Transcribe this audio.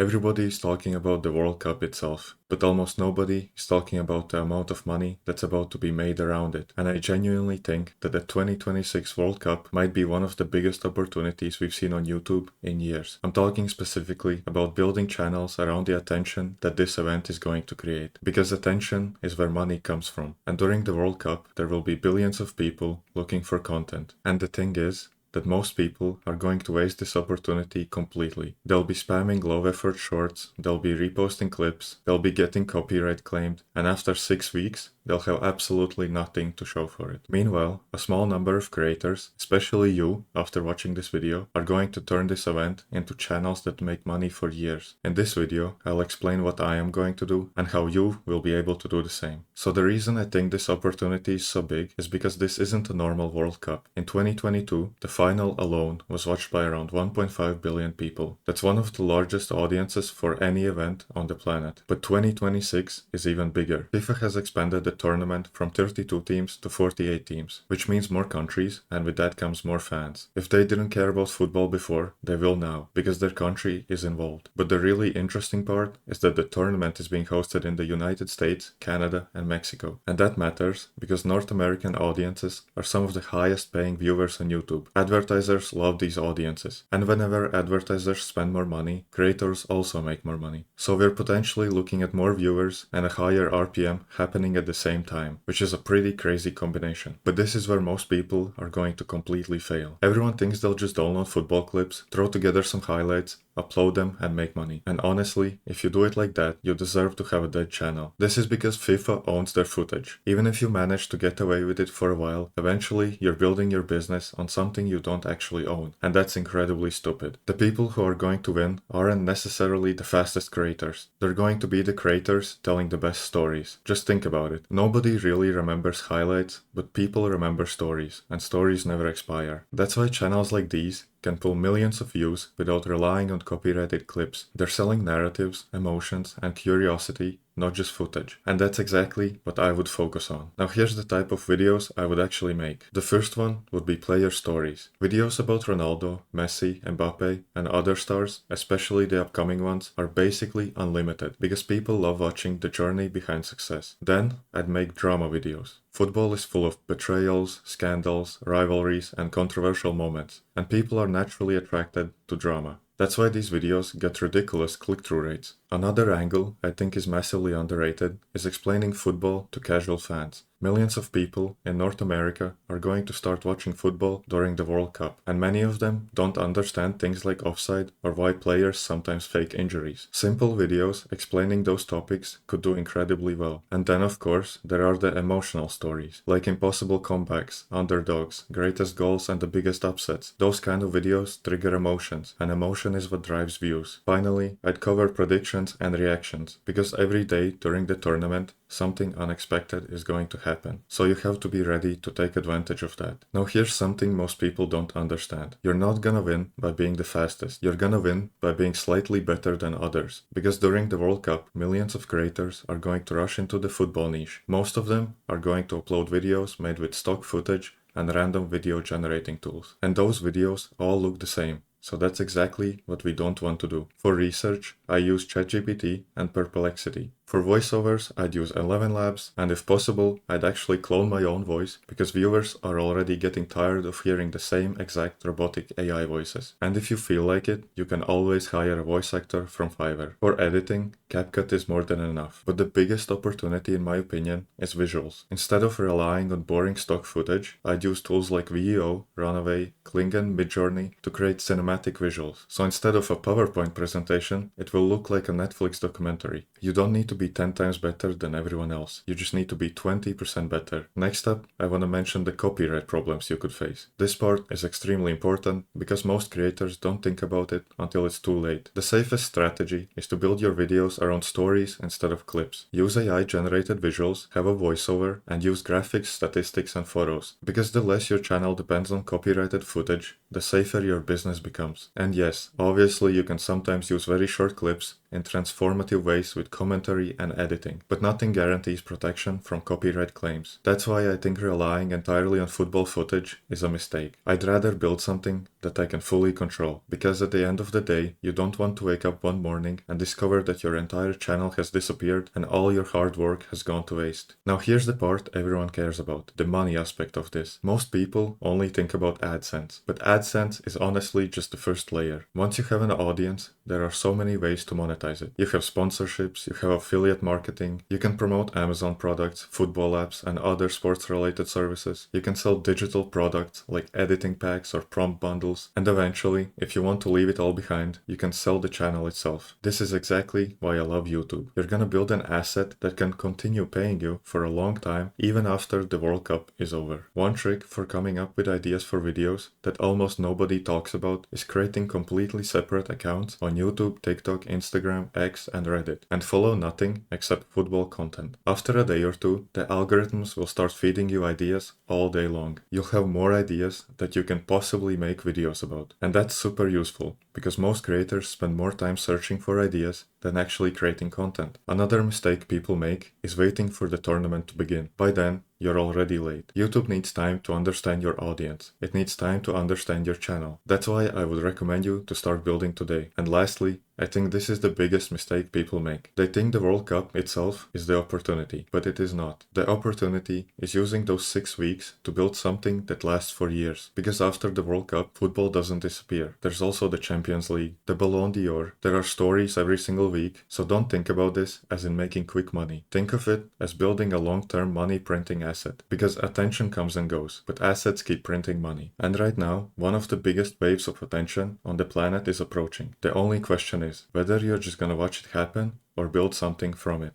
Everybody is talking about the World Cup itself, but almost nobody is talking about the amount of money that's about to be made around it. And I genuinely think that the 2026 World Cup might be one of the biggest opportunities we've seen on YouTube in years. I'm talking specifically about building channels around the attention that this event is going to create. Because attention is where money comes from. And during the World Cup, there will be billions of people looking for content. And the thing is, that most people are going to waste this opportunity completely. They'll be spamming low effort shorts, they'll be reposting clips, they'll be getting copyright claimed, and after 6 weeks, they'll have absolutely nothing to show for it. Meanwhile, a small number of creators, especially you, after watching this video, are going to turn this event into channels that make money for years. In this video, I'll explain what I am going to do and how you will be able to do the same. So the reason I think this opportunity is so big is because this isn't a normal World Cup. In 2022, the final alone was watched by around 1.5 billion people. That's one of the largest audiences for any event on the planet. But 2026 is even bigger. FIFA has expanded the tournament from 32 teams to 48 teams, which means more countries, and with that comes more fans. If they didn't care about football before, they will now, because their country is involved. But the really interesting part is that the tournament is being hosted in the United States, Canada, and Mexico. And that matters because North American audiences are some of the highest paying viewers on YouTube. Advertisers love these audiences, and whenever advertisers spend more money, creators also make more money. So we're potentially looking at more viewers and a higher RPM happening at the same time, which is a pretty crazy combination. But this is where most people are going to completely fail. Everyone thinks they'll just download football clips, throw together some highlights, upload them and make money. And honestly, if you do it like that, you deserve to have a dead channel. This is because FIFA owns their footage. Even if you manage to get away with it for a while, eventually you're building your business on something you don't actually own. And that's incredibly stupid. The people who are going to win aren't necessarily the fastest creators. They're going to be the creators telling the best stories. Just think about it. Nobody really remembers highlights, but people remember stories, and stories never expire. That's why channels like these can pull millions of views without relying on copyrighted clips. They're selling narratives, emotions, and curiosity, not just footage. And that's exactly what I would focus on. Now here's the type of videos I would actually make. The first one would be player stories. Videos about Ronaldo, Messi, Mbappe, and other stars, especially the upcoming ones, are basically unlimited because people love watching the journey behind success. Then I'd make drama videos. Football is full of betrayals, scandals, rivalries, and controversial moments, and people are naturally attracted to drama. That's why these videos get ridiculous click-through rates. Another angle I think is massively underrated is explaining football to casual fans. Millions of people in North America are going to start watching football during the World Cup, and many of them don't understand things like offside or why players sometimes fake injuries. Simple videos explaining those topics could do incredibly well. And then of course there are the emotional stories, like impossible comebacks, underdogs, greatest goals and the biggest upsets. Those kind of videos trigger emotions, and emotion is what drives views. Finally, I'd cover predictions and reactions, because every day during the tournament something unexpected is going to happen. So you have to be ready to take advantage of that. Now here's something most people don't understand. You're not gonna win by being the fastest. You're gonna win by being slightly better than others. Because during the World Cup, millions of creators are going to rush into the football niche. Most of them are going to upload videos made with stock footage and random video generating tools. And those videos all look the same. So that's exactly what we don't want to do. For research, I use ChatGPT and Perplexity. For voiceovers, I'd use ElevenLabs, and if possible, I'd actually clone my own voice, because viewers are already getting tired of hearing the same exact robotic AI voices. And if you feel like it, you can always hire a voice actor from Fiverr. For editing, CapCut is more than enough. But the biggest opportunity, in my opinion, is visuals. Instead of relying on boring stock footage, I'd use tools like VEO, Runway, Kling and Midjourney to create cinematic visuals. So instead of a PowerPoint presentation, it will look like a Netflix documentary. You don't need to be 10 times better than everyone else. You just need to be 20% better. Next up, I want to mention the copyright problems you could face. This part is extremely important because most creators don't think about it until it's too late. The safest strategy is to build your videos around stories instead of clips. Use AI-generated visuals, have a voiceover, and use graphics, statistics, and photos. Because the less your channel depends on copyrighted footage, the safer your business becomes. And yes, obviously you can sometimes use very short clips in transformative ways with commentary and editing, but nothing guarantees protection from copyright claims. That's why I think relying entirely on football footage is a mistake. I'd rather build something that I can fully control, because at the end of the day, you don't want to wake up one morning and discover that your entire channel has disappeared and all your hard work has gone to waste. Now here's the part everyone cares about, the money aspect of this. Most people only think about AdSense, but AdSense is honestly just the first layer. Once you have an audience, there are so many ways to monetize it. You have sponsorships, you have affiliate marketing, you can promote Amazon products, football apps, and other sports-related services. You can sell digital products like editing packs or prompt bundles, and eventually, if you want to leave it all behind, you can sell the channel itself. This is exactly why I love YouTube. You're gonna build an asset that can continue paying you for a long time, even after the World Cup is over. One trick for coming up with ideas for videos that almost nobody talks about is creating completely separate accounts on YouTube, TikTok, Instagram, X, and Reddit, and follow nothing except football content. After a day or two, the algorithms will start feeding you ideas all day long. You'll have more ideas that you can possibly make videos about. And that's super useful, because most creators spend more time searching for ideas than actually creating content. Another mistake people make is waiting for the tournament to begin. By then, you're already late. YouTube needs time to understand your audience. It needs time to understand your channel. That's why I would recommend you to start building today. And lastly, I think this is the biggest mistake people make. They think the World Cup itself is the opportunity, but it is not. The opportunity is using those 6 weeks to build something that lasts for years. Because after the World Cup, football doesn't disappear. There's also the Champions League, the Ballon d'Or. There are stories every single week, so don't think about this as in making quick money. Think of it as building a long-term money printing asset, because attention comes and goes, but assets keep printing money. And right now, one of the biggest waves of attention on the planet is approaching. The only question is whether you're just gonna watch it happen or build something from it.